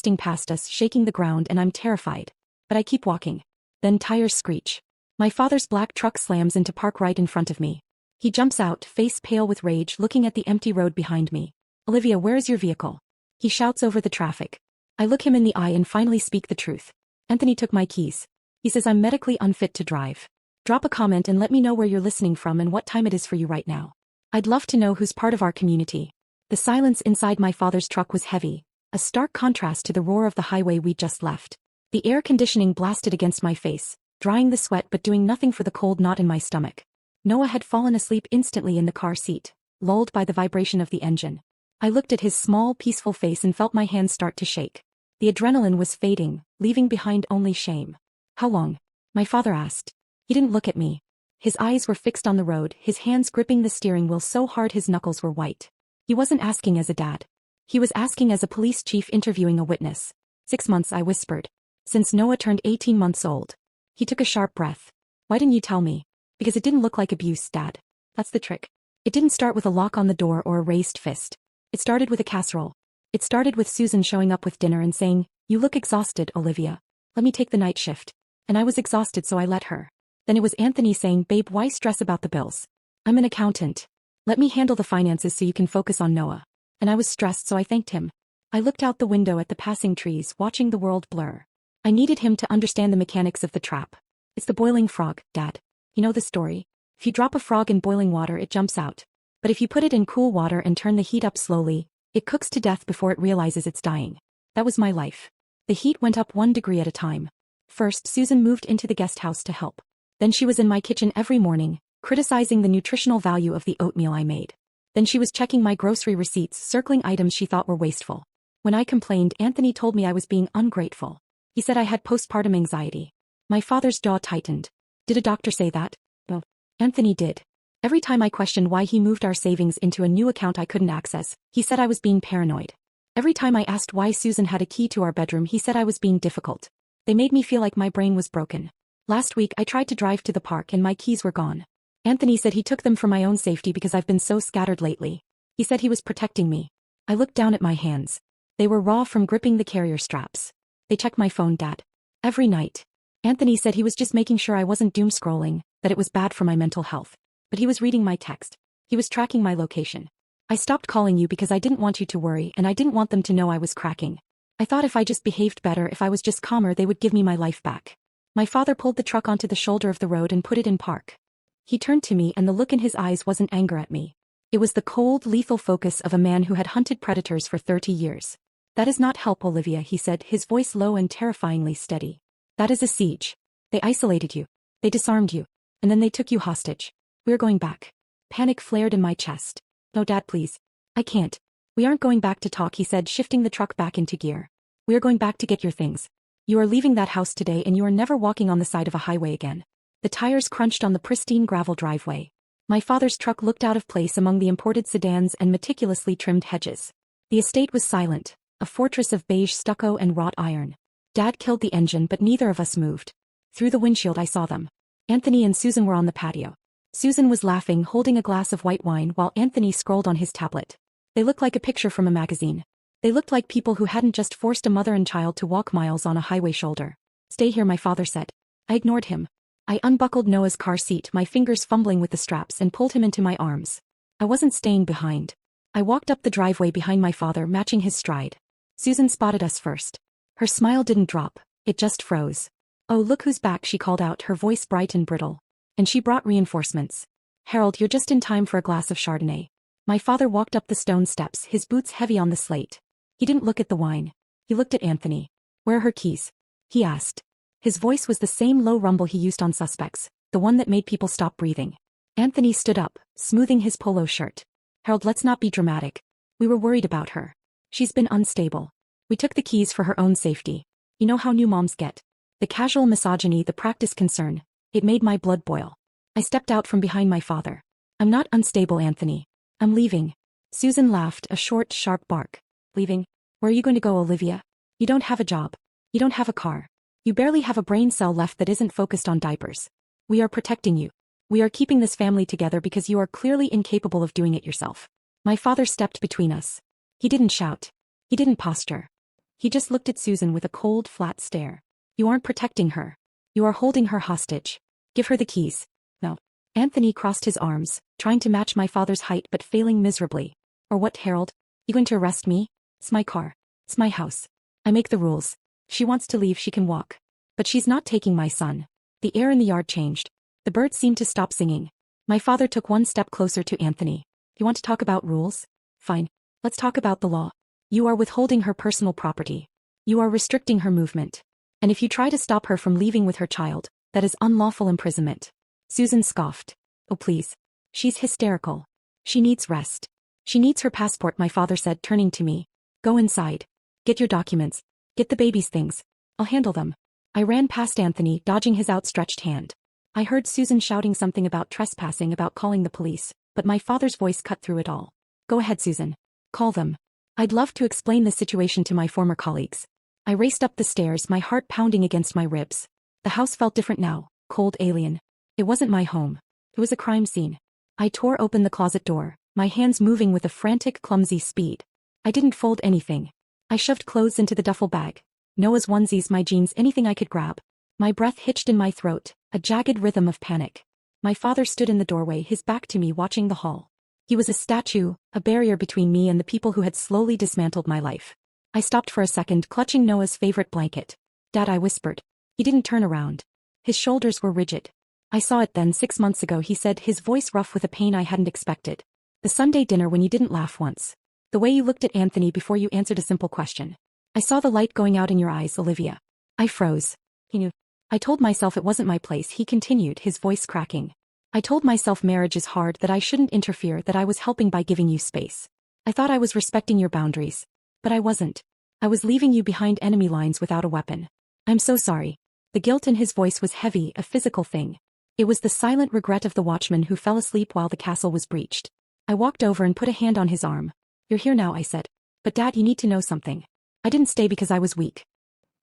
blasting past us, shaking the ground, and I'm terrified. But I keep walking. Then tires screech. My father's black truck slams into park right in front of me. He jumps out, face pale with rage, looking at the empty road behind me. Olivia, where is your vehicle? He shouts over the traffic. I look him in the eye and finally speak the truth. Anthony took my keys. He says I'm medically unfit to drive. Drop a comment and let me know where you're listening from and what time it is for you right now. I'd love to know who's part of our community. The silence inside my father's truck was heavy, a stark contrast to the roar of the highway we'd just left. The air conditioning blasted against my face, drying the sweat but doing nothing for the cold knot in my stomach. Noah had fallen asleep instantly in the car seat, lulled by the vibration of the engine. I looked at his small, peaceful face and felt my hands start to shake. The adrenaline was fading, leaving behind only shame. How long? My father asked. He didn't look at me. His eyes were fixed on the road, his hands gripping the steering wheel so hard his knuckles were white. He wasn't asking as a dad. He was asking as a police chief interviewing a witness. 6 months, I whispered. Since Noah turned 18 months old. He took a sharp breath. Why didn't you tell me? Because it didn't look like abuse, Dad. That's the trick. It didn't start with a lock on the door or a raised fist. It started with a casserole. It started with Susan showing up with dinner and saying, "You look exhausted, Olivia. Let me take the night shift." And I was exhausted, so I let her. Then it was Anthony saying, "Babe, why stress about the bills? I'm an accountant. Let me handle the finances so you can focus on Noah." And I was stressed, so I thanked him. I looked out the window at the passing trees, watching the world blur. I needed him to understand the mechanics of the trap. It's the boiling frog, Dad. You know the story? If you drop a frog in boiling water, it jumps out. But if you put it in cool water and turn the heat up slowly, it cooks to death before it realizes it's dying. That was my life. The heat went up 1 degree at a time. First, Susan moved into the guest house to help. Then she was in my kitchen every morning, criticizing the nutritional value of the oatmeal I made. Then she was checking my grocery receipts, circling items she thought were wasteful. When I complained, Anthony told me I was being ungrateful. He said I had postpartum anxiety. My father's jaw tightened. Did a doctor say that? No. Anthony did. Every time I questioned why he moved our savings into a new account I couldn't access, he said I was being paranoid. Every time I asked why Susan had a key to our bedroom, he said I was being difficult. They made me feel like my brain was broken. Last week I tried to drive to the park and my keys were gone. Anthony said he took them for my own safety because I've been so scattered lately. He said he was protecting me. I looked down at my hands. They were raw from gripping the carrier straps. They check my phone, Dad. Every night. Anthony said he was just making sure I wasn't doom scrolling, that it was bad for my mental health. But he was reading my text. He was tracking my location. I stopped calling you because I didn't want you to worry and I didn't want them to know I was cracking. I thought if I just behaved better, if I was just calmer, they would give me my life back. My father pulled the truck onto the shoulder of the road and put it in park. He turned to me and the look in his eyes wasn't anger at me. It was the cold, lethal focus of a man who had hunted predators for 30 years. That is not help, Olivia, he said, his voice low and terrifyingly steady. That is a siege. They isolated you. They disarmed you. And then they took you hostage. We're going back. Panic flared in my chest. No, Dad, please. I can't. We aren't going back to talk, he said, shifting the truck back into gear. We are going back to get your things. You are leaving that house today and you are never walking on the side of a highway again. The tires crunched on the pristine gravel driveway. My father's truck looked out of place among the imported sedans and meticulously trimmed hedges. The estate was silent, a fortress of beige stucco and wrought iron. Dad killed the engine, but neither of us moved. Through the windshield I saw them. Anthony and Susan were on the patio. Susan was laughing, holding a glass of white wine while Anthony scrolled on his tablet. They looked like a picture from a magazine. They looked like people who hadn't just forced a mother and child to walk miles on a highway shoulder. Stay here, my father said. I ignored him. I unbuckled Noah's car seat, my fingers fumbling with the straps, and pulled him into my arms. I wasn't staying behind. I walked up the driveway behind my father, matching his stride. Susan spotted us first. Her smile didn't drop, it just froze. Oh, look who's back, she called out, her voice bright and brittle. And she brought reinforcements. Harold, you're just in time for a glass of Chardonnay. My father walked up the stone steps, his boots heavy on the slate. He didn't look at the wine. He looked at Anthony. Where are her keys? He asked. His voice was the same low rumble he used on Suspects, the one that made people stop breathing. Anthony stood up, smoothing his polo shirt. Harold, let's not be dramatic. We were worried about her. She's been unstable. We took the keys for her own safety. You know how new moms get. The casual misogyny, the practiced concern. It made my blood boil. I stepped out from behind my father. I'm not unstable, Anthony. I'm leaving. Susan laughed, a short, sharp bark. Leaving? Where are you going to go, Olivia? You don't have a job. You don't have a car. You barely have a brain cell left that isn't focused on diapers. We are protecting you. We are keeping this family together because you are clearly incapable of doing it yourself. My father stepped between us. He didn't shout. He didn't posture. He just looked at Susan with a cold, flat stare. You aren't protecting her. You are holding her hostage. Give her the keys. No. Anthony crossed his arms, trying to match my father's height but failing miserably. Or what, Harold? You going to arrest me? It's my car. It's my house. I make the rules. If she wants to leave, she can walk. But she's not taking my son. The air in the yard changed. The birds seemed to stop singing. My father took one step closer to Anthony. You want to talk about rules? Fine. Let's talk about the law. You are withholding her personal property. You are restricting her movement. And if you try to stop her from leaving with her child, that is unlawful imprisonment. Susan scoffed. Oh please. She's hysterical. She needs rest. She needs her passport, my father said, turning to me. Go inside. Get your documents. Get the baby's things. I'll handle them. I ran past Anthony, dodging his outstretched hand. I heard Susan shouting something about trespassing, about calling the police, but my father's voice cut through it all. Go ahead, Susan. Call them. I'd love to explain the situation to my former colleagues. I raced up the stairs, my heart pounding against my ribs. The house felt different now, cold, alien. It wasn't my home. It was a crime scene. I tore open the closet door, my hands moving with a frantic, clumsy speed. I didn't fold anything. I shoved clothes into the duffel bag. Noah's onesies, my jeans, anything I could grab. My breath hitched in my throat, a jagged rhythm of panic. My father stood in the doorway, his back to me, watching the hall. He was a statue, a barrier between me and the people who had slowly dismantled my life. I stopped for a second, clutching Noah's favorite blanket. Dad, I whispered. He didn't turn around. His shoulders were rigid. I saw it then, 6 months ago, he said, his voice rough with a pain I hadn't expected. The Sunday dinner when you didn't laugh once. The way you looked at Anthony before you answered a simple question. I saw the light going out in your eyes, Olivia. I froze. He knew. I told myself it wasn't my place, he continued, his voice cracking. I told myself marriage is hard, that I shouldn't interfere, that I was helping by giving you space. I thought I was respecting your boundaries. But I wasn't. I was leaving you behind enemy lines without a weapon. I'm so sorry. The guilt in his voice was heavy, a physical thing. It was the silent regret of the watchman who fell asleep while the castle was breached. I walked over and put a hand on his arm. You're here now, I said. But Dad, you need to know something. I didn't stay because I was weak.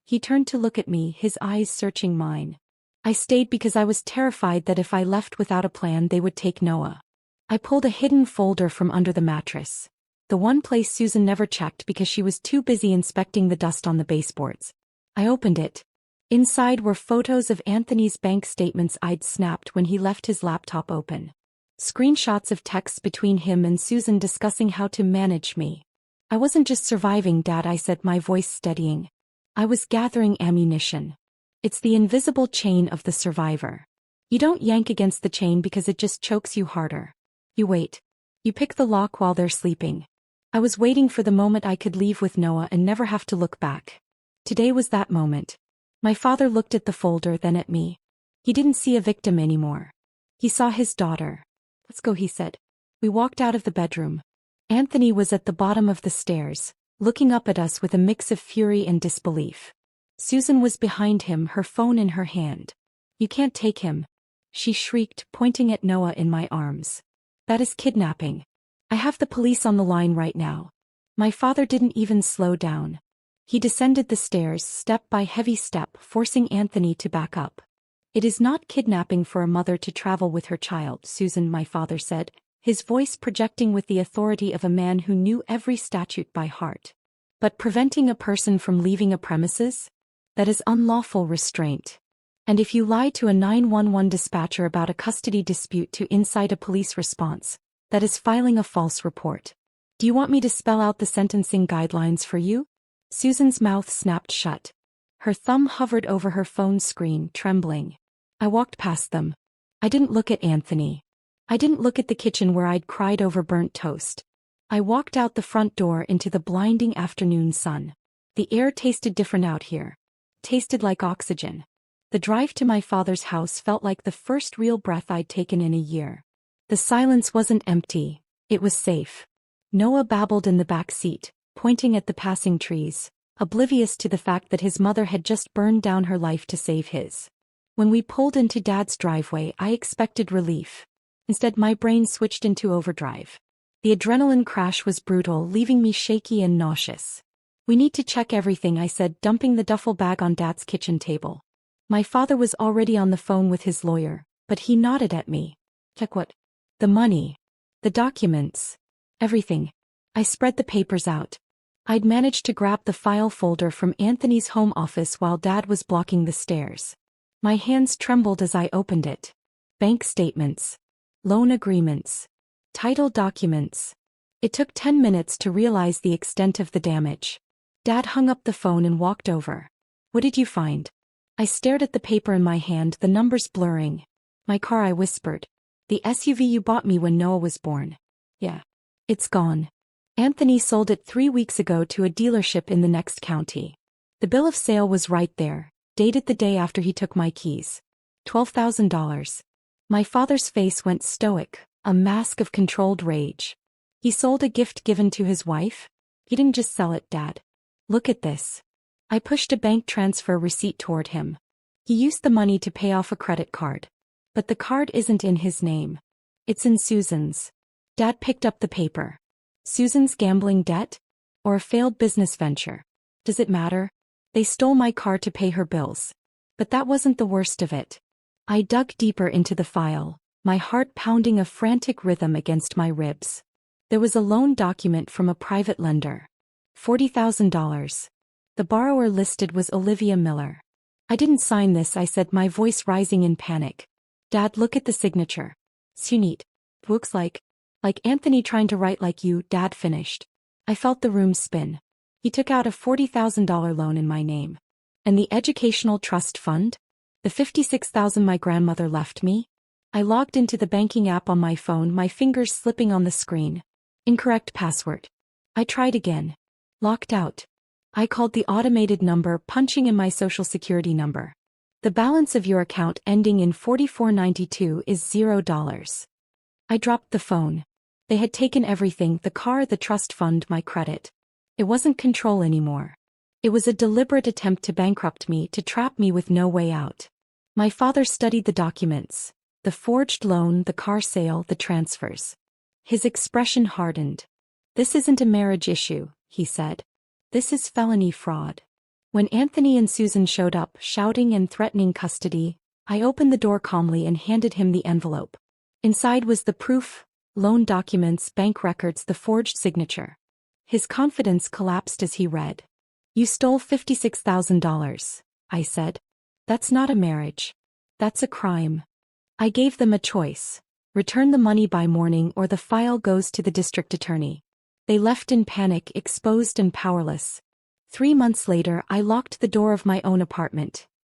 He turned to look at me, his eyes searching mine. I stayed because I was terrified that if I left without a plan they would take Noah. I pulled a hidden folder from under the mattress. The one place Susan never checked because she was too busy inspecting the dust on the baseboards. I opened it. Inside were photos of Anthony's bank statements I'd snapped when he left his laptop open. Screenshots of texts between him and Susan discussing how to manage me. I wasn't just surviving, Dad, I said, my voice steadying. I was gathering ammunition. It's the invisible chain of the survivor. You don't yank against the chain because it just chokes you harder. You wait. You pick the lock while they're sleeping. I was waiting for the moment I could leave with Noah and never have to look back. Today was that moment. My father looked at the folder, then at me. He didn't see a victim anymore. He saw his daughter. Let's go, he said. We walked out of the bedroom. Anthony was at the bottom of the stairs, looking up at us with a mix of fury and disbelief. Susan was behind him, her phone in her hand. You can't take him, she shrieked, pointing at Noah in my arms. That is kidnapping. I have the police on the line right now. My father didn't even slow down. He descended the stairs, step by heavy step, forcing Anthony to back up. It is not kidnapping for a mother to travel with her child, Susan, my father said, his voice projecting with the authority of a man who knew every statute by heart. But preventing a person from leaving a premises? That is unlawful restraint. And if you lie to a 911 dispatcher about a custody dispute to incite a police response, that is filing a false report. Do you want me to spell out the sentencing guidelines for you? Susan's mouth snapped shut. Her thumb hovered over her phone screen, trembling. I walked past them. I didn't look at Anthony. I didn't look at the kitchen where I'd cried over burnt toast. I walked out the front door into the blinding afternoon sun. The air tasted different out here. Tasted like oxygen. The drive to my father's house felt like the first real breath I'd taken in a year. The silence wasn't empty, it was safe. Noah babbled in the back seat, pointing at the passing trees, oblivious to the fact that his mother had just burned down her life to save his. When we pulled into Dad's driveway, I expected relief. Instead, my brain switched into overdrive. The adrenaline crash was brutal, leaving me shaky and nauseous. We need to check everything, I said, dumping the duffel bag on Dad's kitchen table. My father was already on the phone with his lawyer, but he nodded at me. Check what? The money. The documents. Everything. I spread the papers out. I'd managed to grab the file folder from Anthony's home office while Dad was blocking the stairs. My hands trembled as I opened it. Bank statements. Loan agreements. Title documents. It took 10 minutes to realize the extent of the damage. Dad hung up the phone and walked over. "What did you find?" I stared at the paper in my hand, the numbers blurring. "My car," I whispered. "The SUV you bought me when Noah was born." "Yeah. It's gone. Anthony sold it 3 weeks ago to a dealership in the next county." The bill of sale was right there, dated the day after he took my keys. $12,000. My father's face went stoic, a mask of controlled rage. "He sold a gift given to his wife? He didn't just sell it, Dad. Look at this." I pushed a bank transfer receipt toward him. "He used the money to pay off a credit card. But the card isn't in his name. It's in Susan's." Dad picked up the paper. "Susan's gambling debt? Or a failed business venture? Does it matter? They stole my car to pay her bills." But that wasn't the worst of it. I dug deeper into the file, my heart pounding a frantic rhythm against my ribs. There was a loan document from a private lender. $40,000. The borrower listed was Olivia Miller. "I didn't sign this," I said, my voice rising in panic. "Dad, look at the signature. Sunit. Looks like Anthony trying to write like you," Dad finished. I felt the room spin. He took out a $40,000 loan in my name. And the educational trust fund? The $56,000 my grandmother left me? I logged into the banking app on my phone, my fingers slipping on the screen. Incorrect password. I tried again. Locked out. I called the automated number, punching in my social security number. "The balance of your account ending in 4492 is $0. I dropped the phone. They had taken everything, the car, the trust fund, my credit. It wasn't control anymore. It was a deliberate attempt to bankrupt me, to trap me with no way out. My father studied the documents. The forged loan, the car sale, the transfers. His expression hardened. "This isn't a marriage issue," he said. "This is felony fraud." When Anthony and Susan showed up, shouting and threatening custody, I opened the door calmly and handed him the envelope. Inside was the proof, loan documents, bank records, the forged signature. His confidence collapsed as he read. "You stole $56,000, I said. "That's not a marriage. That's a crime." I gave them a choice. Return the money by morning or the file goes to the district attorney. They left in panic, exposed and powerless. 3 months later, I locked the door of my own apartment.